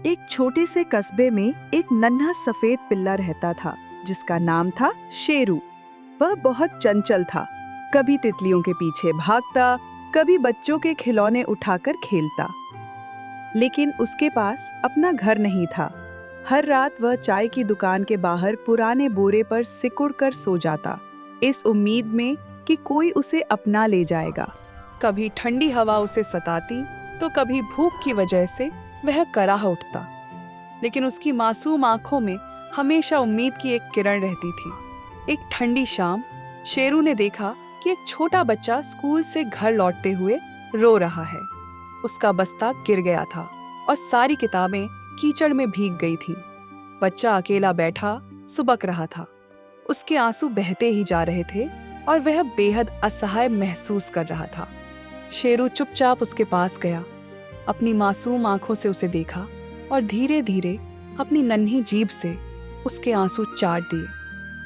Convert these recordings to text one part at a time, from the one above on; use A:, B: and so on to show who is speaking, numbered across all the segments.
A: एक छोटे से कस्बे में एक नन्हा सफेद पिल्ला रहता था जिसका नाम था शेरू। वह बहुत चंचल था, कभी तितलियों के पीछे भागता, कभी बच्चों के खिलौने उठाकर खेलता। लेकिन उसके पास अपना घर नहीं था। हर रात वह चाय की दुकान के बाहर पुराने बोरे पर सिकुड़ कर सो जाता, इस उम्मीद में कि कोई उसे अपना ले जाएगा।
B: कभी ठंडी हवा उसे सताती तो कभी भूख की वजह से वह कराह उठता, लेकिन उसकी मासूम आंखों में हमेशा उम्मीद की एक किरण रहती थी। एक ठंडी शाम शेरू ने देखा कि एक छोटा बच्चा स्कूल से घर लौटते हुए रो रहा है। उसका बस्ता गिर गया था और सारी किताबें कीचड़ में भीग गई थीं। बच्चा अकेला बैठा सुबक रहा था। उसके आंसू बहते ही जा रहे थे और वह बेहद असहाय महसूस कर रहा था। शेरू चुपचाप उसके पास गया, अपनी मासूम आंखों से उसे देखा और धीरे धीरे अपनी नन्ही जीभ से उसके आंसू चाट दिए।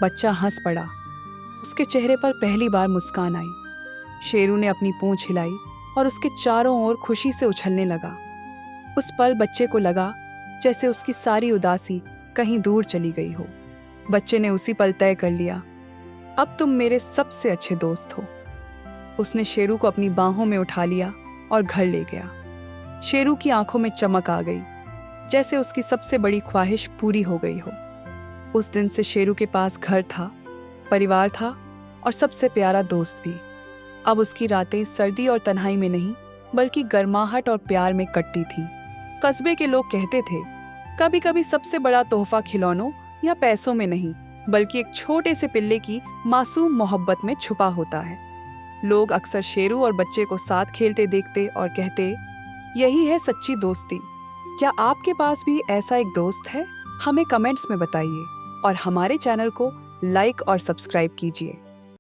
B: बच्चा हंस पड़ा, उसके चेहरे पर पहली बार मुस्कान आई। शेरू ने अपनी पूंछ हिलाई और उसके चारों ओर खुशी से उछलने लगा। उस पल बच्चे को लगा जैसे उसकी सारी उदासी कहीं दूर चली गई हो। बच्चे ने उसी पल तय कर लिया, अब तुम मेरे सबसे अच्छे दोस्त हो। उसने शेरू को अपनी बाहों में उठा लिया और घर ले गया। शेरू की आंखों में चमक आ गई, जैसे उसकी सबसे बड़ी ख्वाहिश पूरी हो गई हो। उस दिन से शेरू के पास घर था, परिवार था और सबसे प्यारा दोस्त भी। अब उसकी रातें सर्दी और तन्हाई में नहीं, बल्कि गर्माहट और प्यार में कटती थीं। कस्बे के लोग कहते थे, कभी कभी सबसे बड़ा तोहफा खिलौनों या पैसों में नहीं, बल्कि एक छोटे से पिल्ले की मासूम मोहब्बत में छुपा होता है। लोग अक्सर शेरू और बच्चे को साथ खेलते देखते और कहते, यही है सच्ची दोस्ती। क्या आपके पास भी ऐसा एक दोस्त है? हमें कमेंट्स में बताइए और हमारे चैनल को लाइक और सब्सक्राइब कीजिए।